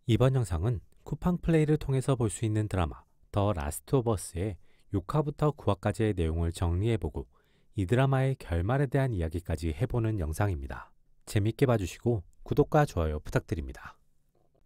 이번 영상은 쿠팡 플레이를 통해서 볼 수 있는 드라마 더 라스트 오브 어스의 6화부터 9화까지의 내용을 정리해보고 이 드라마의 결말에 대한 이야기까지 해보는 영상입니다. 재밌게 봐주시고 구독과 좋아요 부탁드립니다.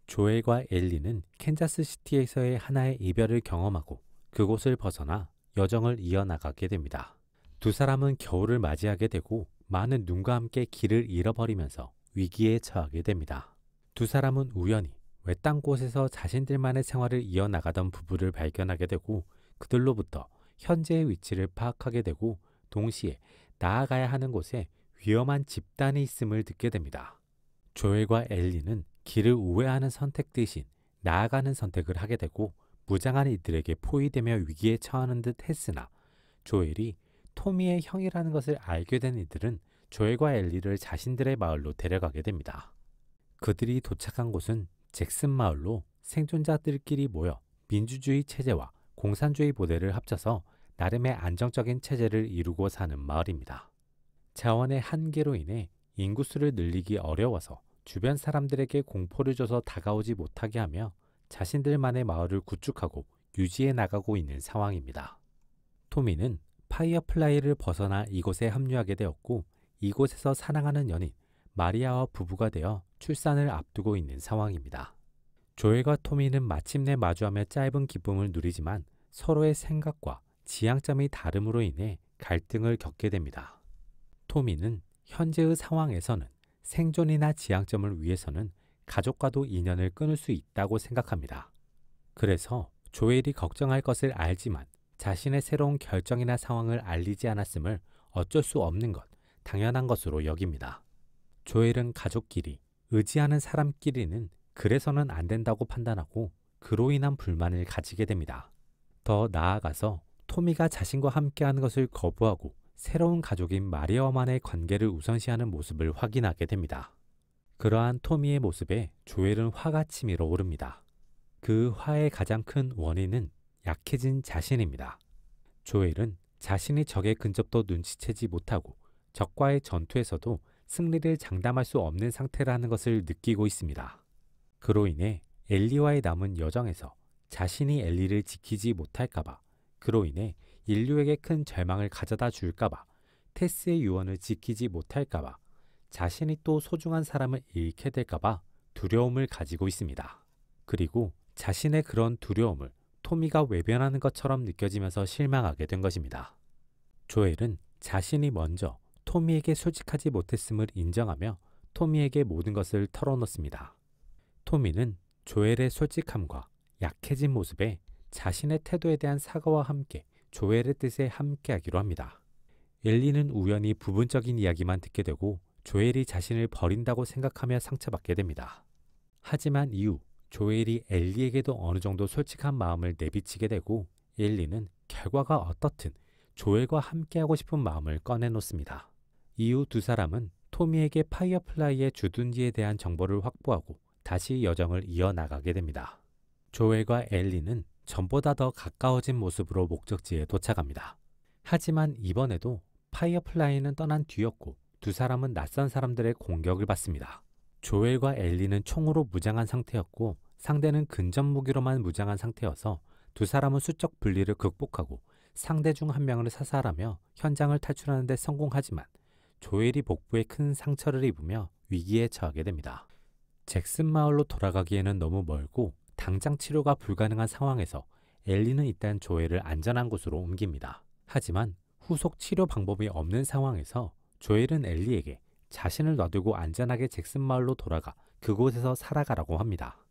조엘과 엘리는 캔자스시티에서의 하나의 이별을 경험하고 그곳을 벗어나 여정을 이어나가게 됩니다. 두 사람은 겨울을 맞이하게 되고 많은 눈과 함께 길을 잃어버리면서 위기에 처하게 됩니다. 두 사람은 우연히 외딴 곳에서 자신들만의 생활을 이어나가던 부부를 발견하게 되고 그들로부터 현재의 위치를 파악하게 되고 동시에 나아가야 하는 곳에 위험한 집단이 있음을 듣게 됩니다. 조엘과 엘리는 길을 우회하는 선택 대신 나아가는 선택을 하게 되고 무장한 이들에게 포위되며 위기에 처하는 듯 했으나 조엘이 토미의 형이라는 것을 알게 된 이들은 조엘과 엘리를 자신들의 마을로 데려가게 됩니다. 그들이 도착한 곳은 잭슨 마을로 생존자들끼리 모여 민주주의 체제와 공산주의 모델을 합쳐서 나름의 안정적인 체제를 이루고 사는 마을입니다. 자원의 한계로 인해 인구수를 늘리기 어려워서 주변 사람들에게 공포를 줘서 다가오지 못하게 하며 자신들만의 마을을 구축하고 유지해 나가고 있는 상황입니다. 토미는 파이어플라이를 벗어나 이곳에 합류하게 되었고 이곳에서 사랑하는 연인 마리아와 부부가 되어 출산을 앞두고 있는 상황입니다. 조엘과 토미는 마침내 마주하며 짧은 기쁨을 누리지만 서로의 생각과 지향점이 다름으로 인해 갈등을 겪게 됩니다. 토미는 현재의 상황에서는 생존이나 지향점을 위해서는 가족과도 인연을 끊을 수 있다고 생각합니다. 그래서 조엘이 걱정할 것을 알지만 자신의 새로운 결정이나 상황을 알리지 않았음을 어쩔 수 없는 것, 당연한 것으로 여깁니다. 조엘은 가족끼리, 의지하는 사람끼리는 그래서는 안 된다고 판단하고 그로 인한 불만을 가지게 됩니다. 더 나아가서 토미가 자신과 함께하는 것을 거부하고 새로운 가족인 마리아와만의 관계를 우선시하는 모습을 확인하게 됩니다. 그러한 토미의 모습에 조엘은 화가 치밀어 오릅니다. 그 화의 가장 큰 원인은 약해진 자신입니다. 조엘은 자신이 적의 근접도 눈치채지 못하고 적과의 전투에서도 승리를 장담할 수 없는 상태라는 것을 느끼고 있습니다. 그로 인해 엘리와의 남은 여정에서 자신이 엘리를 지키지 못할까봐, 그로 인해 인류에게 큰 절망을 가져다 줄까봐, 테스의 유언을 지키지 못할까봐, 자신이 또 소중한 사람을 잃게 될까봐 두려움을 가지고 있습니다. 그리고 자신의 그런 두려움을 토미가 외면하는 것처럼 느껴지면서 실망하게 된 것입니다. 조엘은 자신이 먼저 토미에게 솔직하지 못했음을 인정하며 토미에게 모든 것을 털어놓습니다. 토미는 조엘의 솔직함과 약해진 모습에 자신의 태도에 대한 사과와 함께 조엘의 뜻에 함께하기로 합니다. 엘리는 우연히 부분적인 이야기만 듣게 되고 조엘이 자신을 버린다고 생각하며 상처받게 됩니다. 하지만 이후 조엘이 엘리에게도 어느 정도 솔직한 마음을 내비치게 되고 엘리는 결과가 어떻든 조엘과 함께하고 싶은 마음을 꺼내놓습니다. 이후 두 사람은 토미에게 파이어플라이의 주둔지에 대한 정보를 확보하고 다시 여정을 이어나가게 됩니다. 조엘과 엘리는 전보다 더 가까워진 모습으로 목적지에 도착합니다. 하지만 이번에도 파이어플라이는 떠난 뒤였고 두 사람은 낯선 사람들의 공격을 받습니다. 조엘과 엘리는 총으로 무장한 상태였고 상대는 근접 무기로만 무장한 상태여서 두 사람은 수적 분리를 극복하고 상대 중 한 명을 사살하며 현장을 탈출하는 데 성공하지만 조엘이 복부에 큰 상처를 입으며 위기에 처하게 됩니다. 잭슨 마을로 돌아가기에는 너무 멀고 당장 치료가 불가능한 상황에서 엘리는 일단 조엘을 안전한 곳으로 옮깁니다. 하지만 후속 치료 방법이 없는 상황에서 조엘은 엘리에게 자신을 놔두고 안전하게 잭슨 마을로 돌아가 그곳에서 살아가라고 합니다.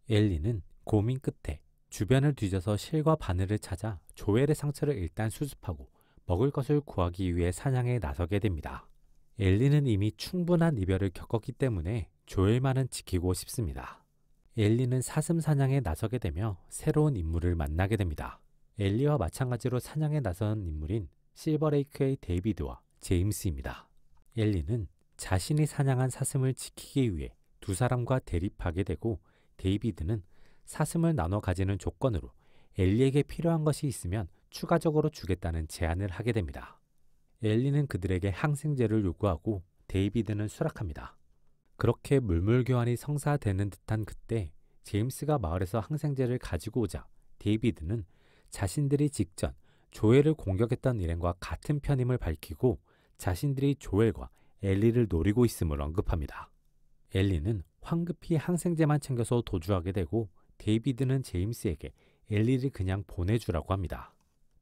엘리는 고민 끝에 주변을 뒤져서 실과 바늘을 찾아 조엘의 상처를 일단 수습하고 먹을 것을 구하기 위해 사냥에 나서게 됩니다. 엘리는 이미 충분한 이별을 겪었기 때문에 조엘만은 지키고 싶습니다. 엘리는 사슴 사냥에 나서게 되며 새로운 인물을 만나게 됩니다. 엘리와 마찬가지로 사냥에 나선 인물인 실버레이크의 데이비드와 제임스입니다. 엘리는 자신이 사냥한 사슴을 지키기 위해 두 사람과 대립하게 되고 데이비드는 사슴을 나눠 가지는 조건으로 엘리에게 필요한 것이 있으면 추가적으로 주겠다는 제안을 하게 됩니다. 엘리는 그들에게 항생제를 요구하고 데이비드는 수락합니다. 그렇게 물물교환이 성사되는 듯한 그때 제임스가 마을에서 항생제를 가지고 오자 데이비드는 자신들이 직전 조엘을 공격했던 일행과 같은 편임을 밝히고 자신들이 조엘과 엘리를 노리고 있음을 언급합니다. 엘리는 황급히 항생제만 챙겨서 도주하게 되고 데이비드는 제임스에게 엘리를 그냥 보내주라고 합니다.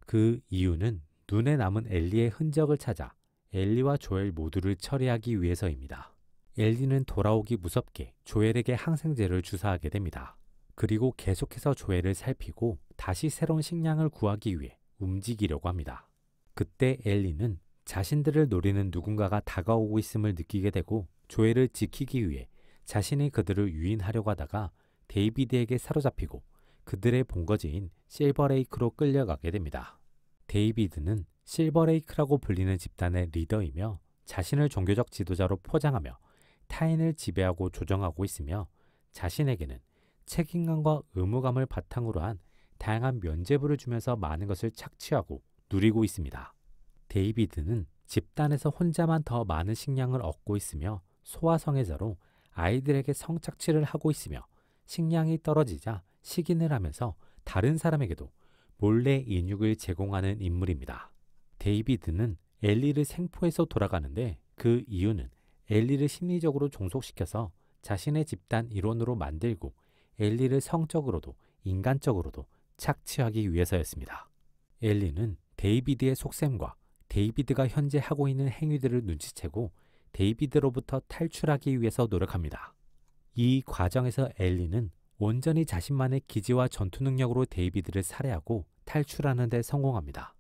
그 이유는 눈에 남은 엘리의 흔적을 찾아 엘리와 조엘 모두를 처리하기 위해서입니다. 엘리는 돌아오기 무섭게 조엘에게 항생제를 주사하게 됩니다. 그리고 계속해서 조엘을 살피고 다시 새로운 식량을 구하기 위해 움직이려고 합니다. 그때 엘리는 자신들을 노리는 누군가가 다가오고 있음을 느끼게 되고 조엘을 지키기 위해 자신이 그들을 유인하려고 하다가 데이비드에게 사로잡히고 그들의 본거지인 실버레이크로 끌려가게 됩니다. 데이비드는 실버레이크라고 불리는 집단의 리더이며 자신을 종교적 지도자로 포장하며 타인을 지배하고 조정하고 있으며 자신에게는 책임감과 의무감을 바탕으로 한 다양한 면죄부를 주면서 많은 것을 착취하고 누리고 있습니다. 데이비드는 집단에서 혼자만 더 많은 식량을 얻고 있으며 소아성애자로 아이들에게 성착취를 하고 있으며 식량이 떨어지자 식인을 하면서 다른 사람에게도 몰래 인육을 제공하는 인물입니다. 데이비드는 엘리를 생포해서 돌아가는데 그 이유는 엘리를 심리적으로 종속시켜서 자신의 집단 일원으로 만들고 엘리를 성적으로도 인간적으로도 착취하기 위해서였습니다. 엘리는 데이비드의 속셈과 데이비드가 현재 하고 있는 행위들을 눈치채고 데이비드로부터 탈출하기 위해서 노력합니다. 이 과정에서 엘리는 온전히 자신만의 기지와 전투 능력으로 데이비드를 살해하고 탈출하는 데 성공합니다.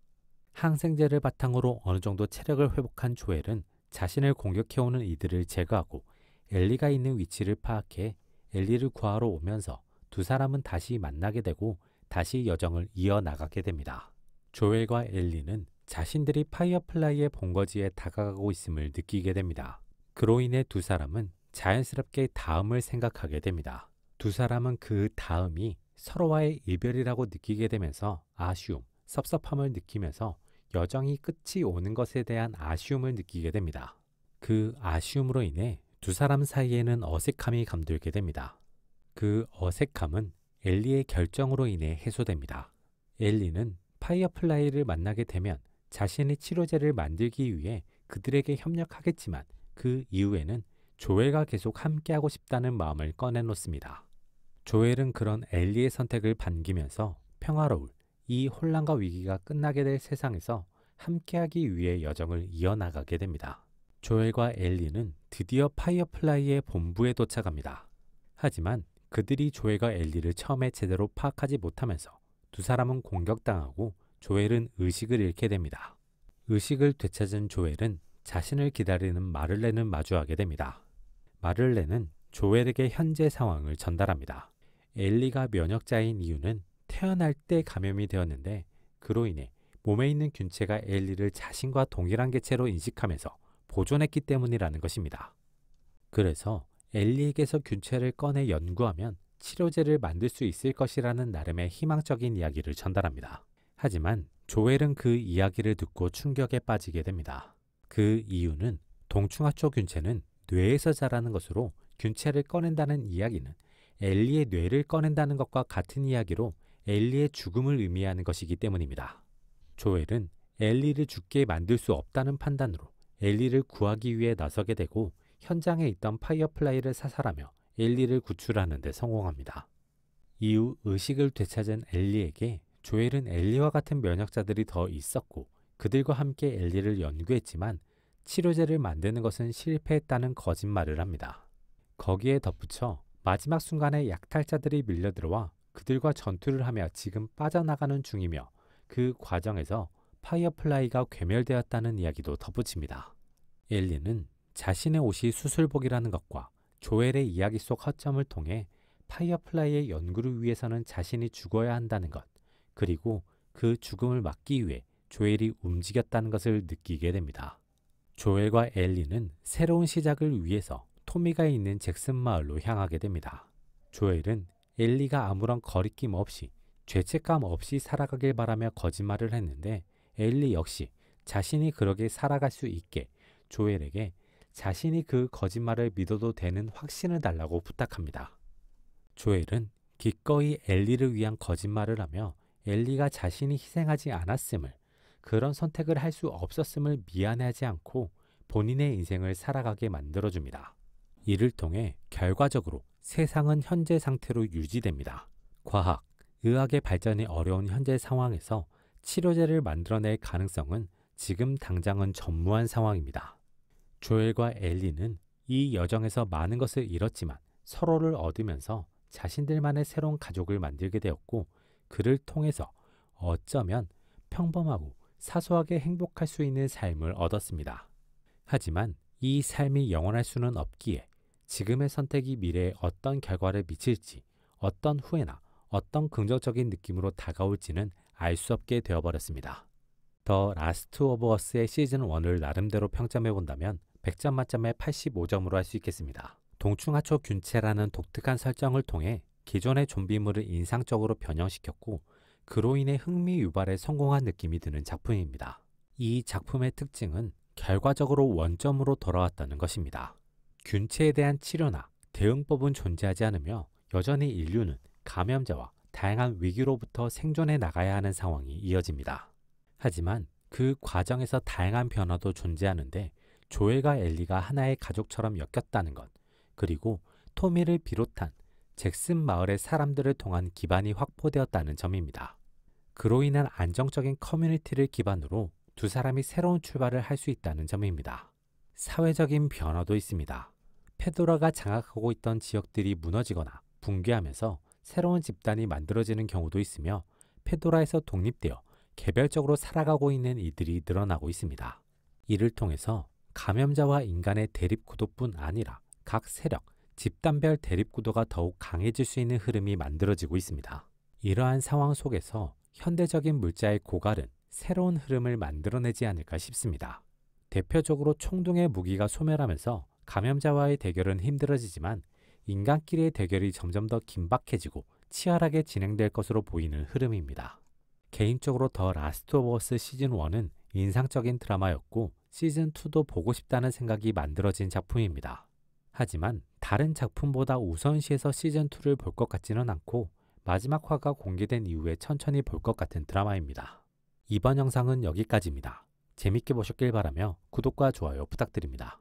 항생제를 바탕으로 어느 정도 체력을 회복한 조엘은 자신을 공격해오는 이들을 제거하고 엘리가 있는 위치를 파악해 엘리를 구하러 오면서 두 사람은 다시 만나게 되고 다시 여정을 이어나가게 됩니다. 조엘과 엘리는 자신들이 파이어플라이의 본거지에 다가가고 있음을 느끼게 됩니다. 그로 인해 두 사람은 자연스럽게 다음을 생각하게 됩니다. 두 사람은 그 다음이 서로와의 이별이라고 느끼게 되면서 아쉬움, 섭섭함을 느끼면서 여정이 끝이 오는 것에 대한 아쉬움을 느끼게 됩니다. 그 아쉬움으로 인해 두 사람 사이에는 어색함이 감돌게 됩니다. 그 어색함은 엘리의 결정으로 인해 해소됩니다. 엘리는 파이어플라이를 만나게 되면 자신의 치료제를 만들기 위해 그들에게 협력하겠지만 그 이후에는 조엘과 계속 함께하고 싶다는 마음을 꺼내놓습니다. 조엘은 그런 엘리의 선택을 반기면서 평화로울 이 혼란과 위기가 끝나게 될 세상에서 함께하기 위해 여정을 이어나가게 됩니다. 조엘과 엘리는 드디어 파이어플라이의 본부에 도착합니다. 하지만 그들이 조엘과 엘리를 처음에 제대로 파악하지 못하면서 두 사람은 공격당하고 조엘은 의식을 잃게 됩니다. 의식을 되찾은 조엘은 자신을 기다리는 마를렌을 마주하게 됩니다. 마를렌은 조엘에게 현재 상황을 전달합니다. 엘리가 면역자인 이유는 태어날 때 감염이 되었는데 그로 인해 몸에 있는 균체가 엘리를 자신과 동일한 개체로 인식하면서 보존했기 때문이라는 것입니다. 그래서 엘리에게서 균체를 꺼내 연구하면 치료제를 만들 수 있을 것이라는 나름의 희망적인 이야기를 전달합니다. 하지만 조엘은 그 이야기를 듣고 충격에 빠지게 됩니다. 그 이유는 동충하초 균체는 뇌에서 자라는 것으로 균체를 꺼낸다는 이야기는 엘리의 뇌를 꺼낸다는 것과 같은 이야기로 엘리의 죽음을 의미하는 것이기 때문입니다. 조엘은 엘리를 죽게 만들 수 없다는 판단으로 엘리를 구하기 위해 나서게 되고 현장에 있던 파이어플라이를 사살하며 엘리를 구출하는 데 성공합니다. 이후 의식을 되찾은 엘리에게 조엘은 엘리와 같은 면역자들이 더 있었고 그들과 함께 엘리를 연구했지만 치료제를 만드는 것은 실패했다는 거짓말을 합니다. 거기에 덧붙여 마지막 순간에 약탈자들이 밀려들어와 그들과 전투를 하며 지금 빠져나가는 중이며 그 과정에서 파이어플라이가 괴멸되었다는 이야기도 덧붙입니다. 엘리는 자신의 옷이 수술복이라는 것과 조엘의 이야기 속 허점을 통해 파이어플라이의 연구를 위해서는 자신이 죽어야 한다는 것, 그리고 그 죽음을 막기 위해 조엘이 움직였다는 것을 느끼게 됩니다. 조엘과 엘리는 새로운 시작을 위해서 토미가 있는 잭슨 마을로 향하게 됩니다. 조엘은 엘리가 아무런 거리낌 없이 죄책감 없이 살아가길 바라며 거짓말을 했는데 엘리 역시 자신이 그렇게 살아갈 수 있게 조엘에게 자신이 그 거짓말을 믿어도 되는 확신을 달라고 부탁합니다. 조엘은 기꺼이 엘리를 위한 거짓말을 하며 엘리가 자신이 희생하지 않았음을, 그런 선택을 할 수 없었음을 미안해하지 않고 본인의 인생을 살아가게 만들어줍니다. 이를 통해 결과적으로 세상은 현재 상태로 유지됩니다. 과학, 의학의 발전이 어려운 현재 상황에서 치료제를 만들어낼 가능성은 지금 당장은 전무한 상황입니다. 조엘과 엘리는 이 여정에서 많은 것을 잃었지만 서로를 얻으면서 자신들만의 새로운 가족을 만들게 되었고, 그를 통해서 어쩌면 평범하고 사소하게 행복할 수 있는 삶을 얻었습니다. 하지만 이 삶이 영원할 수는 없기에 지금의 선택이 미래에 어떤 결과를 미칠지, 어떤 후회나 어떤 긍정적인 느낌으로 다가올지는 알 수 없게 되어버렸습니다. 더 라스트 오브 어스의 시즌 1을 나름대로 평점해 본다면 100점 만점에 85점으로 할 수 있겠습니다. 동충하초 균체라는 독특한 설정을 통해 기존의 좀비물을 인상적으로 변형시켰고, 그로 인해 흥미 유발에 성공한 느낌이 드는 작품입니다. 이 작품의 특징은 결과적으로 원점으로 돌아왔다는 것입니다. 균체에 대한 치료나 대응법은 존재하지 않으며 여전히 인류는 감염자와 다양한 위기로부터 생존해 나가야 하는 상황이 이어집니다. 하지만 그 과정에서 다양한 변화도 존재하는데, 조엘과 엘리가 하나의 가족처럼 엮였다는 것, 그리고 토미를 비롯한 잭슨 마을의 사람들을 통한 기반이 확보되었다는 점입니다. 그로 인한 안정적인 커뮤니티를 기반으로 두 사람이 새로운 출발을 할 수 있다는 점입니다. 사회적인 변화도 있습니다. 페도라가 장악하고 있던 지역들이 무너지거나 붕괴하면서 새로운 집단이 만들어지는 경우도 있으며, 페도라에서 독립되어 개별적으로 살아가고 있는 이들이 늘어나고 있습니다. 이를 통해서 감염자와 인간의 대립구도뿐 아니라 각 세력, 집단별 대립구도가 더욱 강해질 수 있는 흐름이 만들어지고 있습니다. 이러한 상황 속에서 현대적인 물자의 고갈은 새로운 흐름을 만들어내지 않을까 싶습니다. 대표적으로 총동의 무기가 소멸하면서 감염자와의 대결은 힘들어지지만 인간끼리의 대결이 점점 더 긴박해지고 치열하게 진행될 것으로 보이는 흐름입니다. 개인적으로 더 라스트 오브 어스 시즌 1은 인상적인 드라마였고 시즌 2도 보고 싶다는 생각이 만들어진 작품입니다. 하지만 다른 작품보다 우선시해서 시즌 2를 볼 것 같지는 않고 마지막 화가 공개된 이후에 천천히 볼 것 같은 드라마입니다. 이번 영상은 여기까지입니다. 재밌게 보셨길 바라며 구독과 좋아요 부탁드립니다.